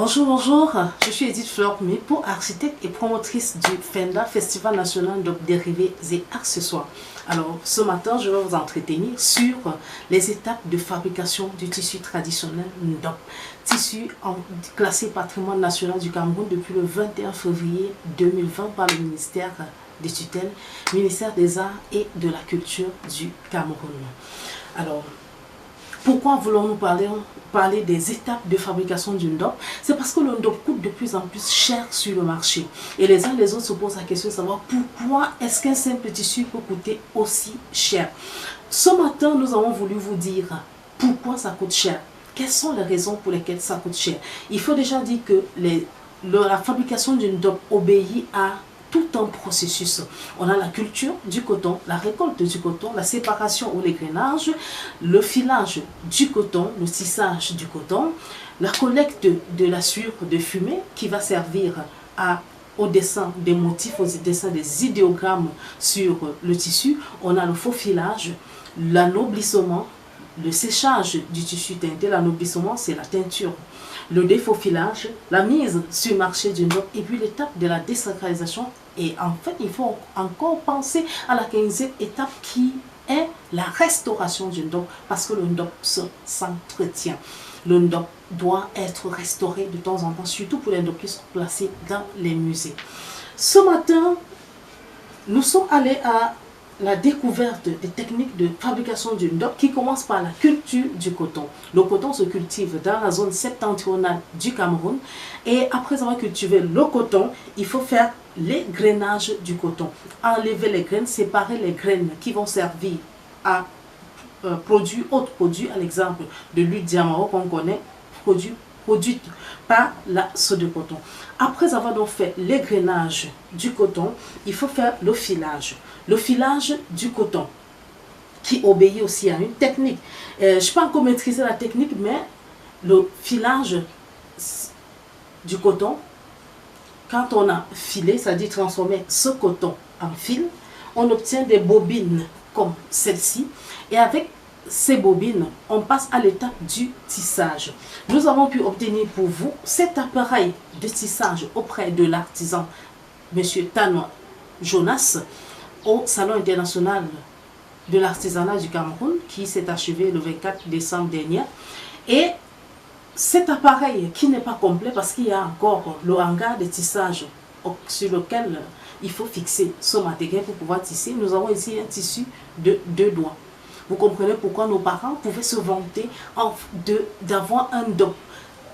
Bonjour, bonjour, je suis Edith Fleur Mipo, architecte et promotrice du FENDA, Festival National de Dérivés et Accessoires. Alors, ce matin, je vais vous entretenir sur les étapes de fabrication du tissu traditionnel Ndop. Tissu classé patrimoine national du Cameroun depuis le 21 février 2020 par le ministère des tutelles, ministère des Arts et de la Culture du Cameroun. Alors, pourquoi voulons-nous parler des étapes de fabrication du Ndop? C'est parce que le Ndop coûte de plus en plus cher sur le marché. Et les uns et les autres se posent la question de savoir pourquoi est-ce qu'un simple tissu peut coûter aussi cher. Ce matin, nous avons voulu vous dire pourquoi ça coûte cher. Quelles sont les raisons pour lesquelles ça coûte cher? Il faut déjà dire que la fabrication du Ndop obéit à tout un processus. On a la culture du coton, la récolte du coton, la séparation ou l'égrainage, le filage du coton, le tissage du coton, la collecte de la sucre de fumée qui va servir au dessin des motifs, au dessin des idéogrammes sur le tissu. On a le faux filage, l'anoblissement, le séchage du tissu teinté. L'anoblissement, c'est la teinture. Le défaufilage, la mise sur le marché du Ndop et puis l'étape de la désacralisation. Et en fait, il faut encore penser à la 15e étape qui est la restauration du Ndop parce que le Ndop s'entretient. Le Ndop doit être restauré de temps en temps, surtout pour les Ndop qui sont placés dans les musées. Ce matin, nous sommes allés à la découverte des techniques de fabrication du Ndop qui commence par la culture du coton. Le coton se cultive dans la zone septentrionale du Cameroun et après avoir cultivé le coton, il faut faire l'égrainage du coton. Enlever les graines, séparer les graines qui vont servir à produire autres produits, à l'exemple de l'huile diamant qu'on connaît, produite par la sauce de coton. Après avoir donc fait l'égrainage du coton, il faut faire le filage. Le filage du coton, qui obéit aussi à une technique. Je ne sais pas encore maîtriser la technique, mais le filage du coton, quand on a filé, c'est-à-dire transformé ce coton en fil, on obtient des bobines comme celle-ci. Et avec ces bobines, on passe à l'étape du tissage. Nous avons pu obtenir pour vous cet appareil de tissage auprès de l'artisan M. Tanoa Jonas au Salon international de l'artisanat du Cameroun qui s'est achevé le 24 décembre dernier. Et cet appareil qui n'est pas complet parce qu'il y a encore le hangar de tissage sur lequel il faut fixer ce matériel pour pouvoir tisser. Nous avons ici un tissu de 2 doigts. Vous comprenez pourquoi nos parents pouvaient se vanter d'avoir un Ndop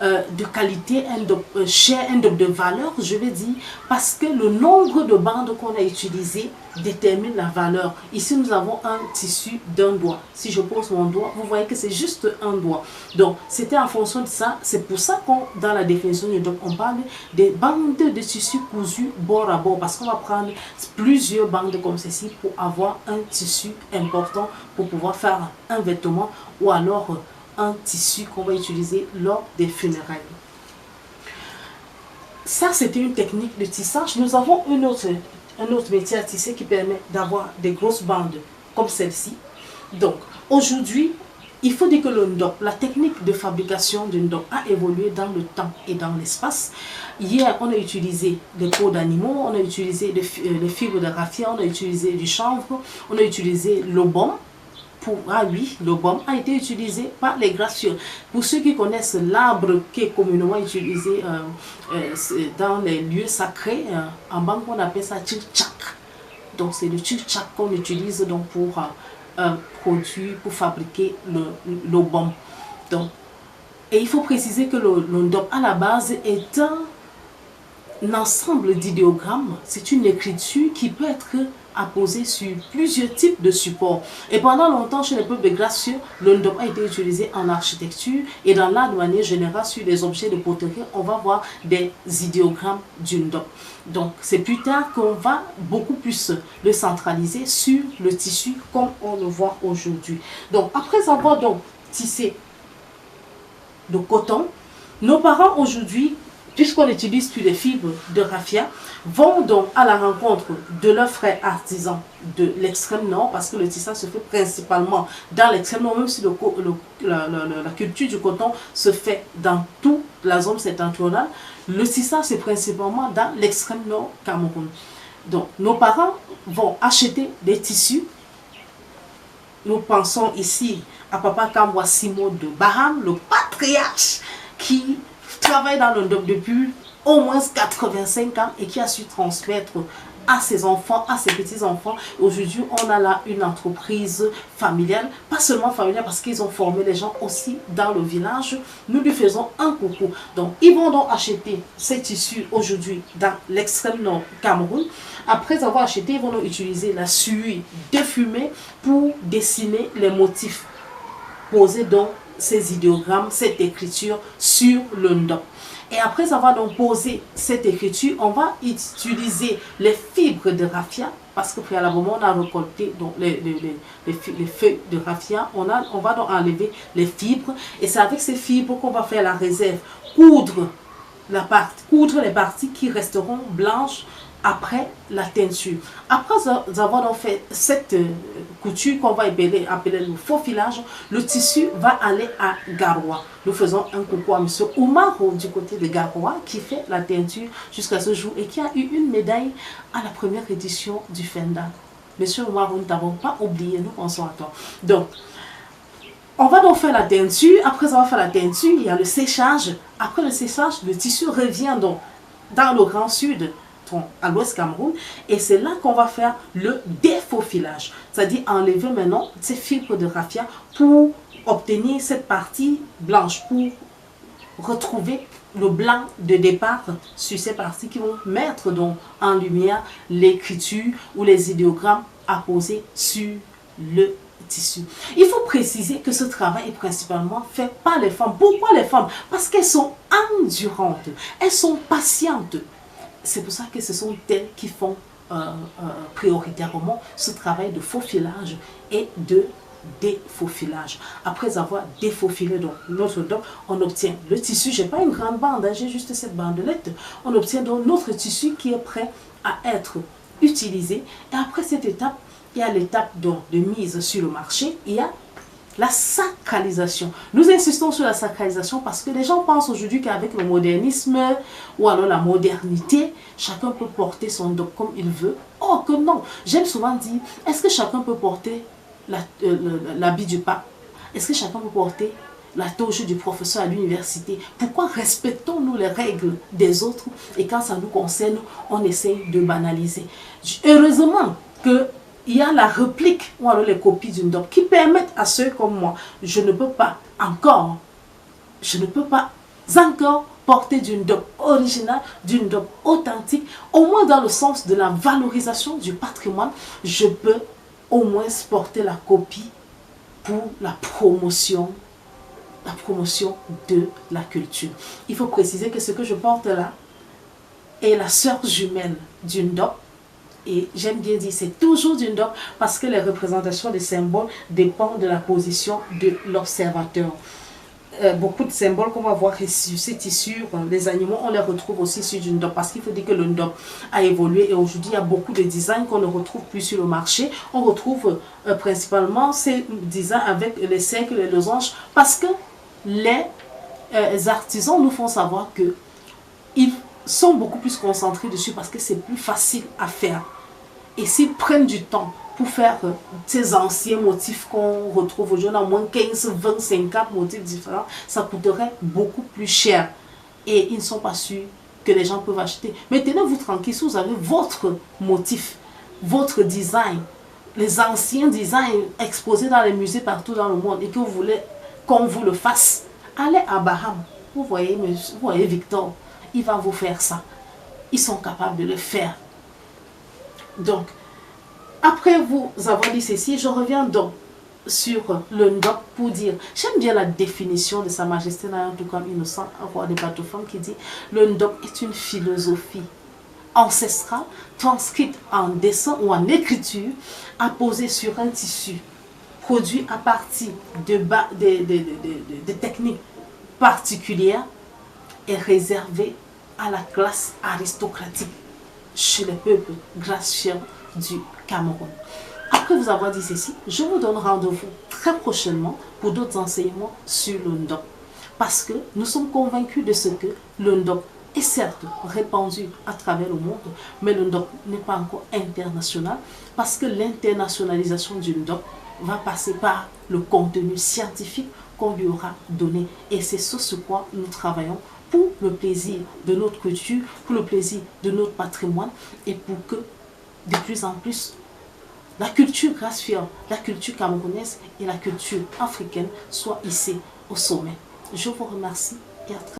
de qualité, un Ndop cher, un Ndop de valeur, je vais dire, parce que le nombre de bandes qu'on a utilisées détermine la valeur. Ici, nous avons un tissu d'un doigt. Si je pose mon doigt, vous voyez que c'est juste un doigt. Donc, c'était en fonction de ça. C'est pour ça que dans la définition du Ndop, on parle des bandes de tissu cousu bord à bord, parce qu'on va prendre plusieurs bandes comme ceci pour avoir un tissu important pour pouvoir faire un vêtement ou alors un tissu qu'on va utiliser lors des funérailles. Ça, c'était une technique de tissage. Nous avons un autre métier à tisser qui permet d'avoir des grosses bandes comme celle-ci. Donc, aujourd'hui, il faut dire que le Ndop, la technique de fabrication du Ndop a évolué dans le temps et dans l'espace. Hier, on a utilisé des peaux d'animaux, on a utilisé les fibres de raffia, on a utilisé du chanvre, on a utilisé le baume. Oui, le baume a été utilisé par les gracieux. Pour ceux qui connaissent l'arbre qui est communément utilisé dans les lieux sacrés, en banque on appelle ça tchilchak. Donc c'est le tchilchak qu'on utilise donc pour produire, pour fabriquer le baume. Donc, et il faut préciser que le Ndop à la base est un ensemble d'idéogrammes. C'est une écriture qui peut être apposée sur plusieurs types de supports. Et pendant longtemps, chez les peuples gracieux, le Ndop a été utilisé en architecture et dans l'art de manière générale, sur les objets de poterie, on va voir des idéogrammes du Ndop. Donc, c'est plus tard qu'on va beaucoup plus le centraliser sur le tissu comme on le voit aujourd'hui. Donc, après avoir donc tissé de coton, nos parents aujourd'hui, puisqu'on utilise plus les fibres de raffia, vont donc à la rencontre de leurs frères artisans de l'extrême nord, parce que le tissage se fait principalement dans l'extrême nord, même si la culture du coton se fait dans toute la zone septentrionale. Le tissage, c'est principalement dans l'extrême nord Cameroun. Donc, nos parents vont acheter des tissus. Nous pensons ici à Papa Kambwa Simo de Baham, le patriarche qui travaille dans le NDOP depuis au moins 85 ans et qui a su transmettre à ses enfants, à ses petits-enfants. Aujourd'hui, on a là une entreprise familiale, pas seulement familiale parce qu'ils ont formé les gens aussi dans le village. Nous lui faisons un coucou. Donc, ils vont donc acheter ces tissus aujourd'hui dans l'extrême nord Cameroun. Après avoir acheté, ils vont donc utiliser la suie défumée pour dessiner les motifs. Poser donc ces idéogrammes, cette écriture sur le NDOP. Et après avoir donc posé cette écriture, on va utiliser les fibres de raffia, parce que préalablement on a récolté donc les feuilles de raffia, on va donc enlever les fibres, et c'est avec ces fibres qu'on va faire la réserve, coudre les parties qui resteront blanches après la teinture. Après avoir donc fait cette couture qu'on va appeler le faux filage, le tissu va aller à Garoua. Nous faisons un coucou à M. Oumaro du côté de Garoua qui fait la teinture jusqu'à ce jour et qui a eu une médaille à la première édition du FENDA. M. Oumaro, nous ne t'avons pas oublié, nous pensons à toi. Donc, on va donc faire la teinture. Après avoir fait la teinture, il y a le séchage. Après le séchage, le tissu revient donc dans le Grand Sud, à l'ouest Cameroun, et c'est là qu'on va faire le défaufilage, c'est-à-dire enlever maintenant ces fibres de raffia pour obtenir cette partie blanche, pour retrouver le blanc de départ sur ces parties qui vont mettre donc en lumière l'écriture ou les idéogrammes apposés sur le tissu. Il faut préciser que ce travail est principalement fait par les femmes. Pourquoi les femmes? Parce qu'elles sont endurantes, elles sont patientes. C'est pour ça que ce sont elles qui font prioritairement ce travail de faufilage et de défaufilage. Après avoir défaufilé donc notre DOP, on obtient le tissu. Je n'ai pas une grande bande, j'ai juste cette bandelette. On obtient donc notre tissu qui est prêt à être utilisé. Et après cette étape, il y a l'étape de mise sur le marché. Il y a la sacralisation. Nous insistons sur la sacralisation parce que les gens pensent aujourd'hui qu'avec le modernisme ou alors la modernité, chacun peut porter son DOP comme il veut. Oh que non! J'aime souvent dire, est-ce que chacun peut porter l'habit du pape? Est-ce que chacun peut porter la toge du professeur à l'université? Pourquoi respectons-nous les règles des autres et quand ça nous concerne, on essaye de banaliser? Heureusement que il y a la réplique ou alors les copies d'une DOP qui permettent à ceux comme moi, je ne peux pas encore porter d'une DOP originale, d'une DOP authentique, au moins dans le sens de la valorisation du patrimoine, je peux au moins porter la copie pour la promotion de la culture. Il faut préciser que ce que je porte là est la sœur jumelle d'une DOP. Et j'aime bien dire c'est toujours d'une DOP parce que les représentations des symboles dépendent de la position de l'observateur. Beaucoup de symboles qu'on va voir sur ces tissus, les animaux, on les retrouve aussi sur une DOP parce qu'il faut dire que le DOP a évolué et aujourd'hui il y a beaucoup de designs qu'on ne retrouve plus sur le marché. On retrouve principalement ces designs avec les cercles et les losanges parce que les artisans nous font savoir que ils sont beaucoup plus concentrés dessus parce que c'est plus facile à faire. Et s'ils prennent du temps pour faire ces anciens motifs qu'on retrouve aujourd'hui, au moins 15, 20, 50 motifs différents, ça coûterait beaucoup plus cher. Et ils ne sont pas sûrs que les gens peuvent acheter. Mais tenez-vous tranquille, si vous avez votre motif, votre design, les anciens designs exposés dans les musées partout dans le monde et que vous voulez qu'on vous le fasse, allez à Baham. Vous voyez Victor, il va vous faire ça. Ils sont capables de le faire. Donc, après vous avoir dit ceci, je reviens donc sur le NDOP pour dire, j'aime bien la définition de Sa Majesté tout comme innocent, roi des bateaux-femmes, qui dit, le NDOP est une philosophie ancestrale, transcrite en dessin ou en écriture, apposée sur un tissu, produit à partir de techniques particulières et réservée à la classe aristocratique chez les peuples gracieux du Cameroun. Après vous avoir dit ceci, je vous donne rendez-vous très prochainement pour d'autres enseignements sur le NDOP. parce que nous sommes convaincus de ce que le Ndop est certes répandu à travers le monde, mais le Ndop n'est pas encore international, parce que l'internationalisation du Ndop va passer par le contenu scientifique qu'on lui aura donné. Et c'est ce quoi nous travaillons pour le plaisir de notre culture, pour le plaisir de notre patrimoine, et pour que de plus en plus la culture grâce-fière, la culture camerounaise et la culture africaine soient hissées au sommet. Je vous remercie et à très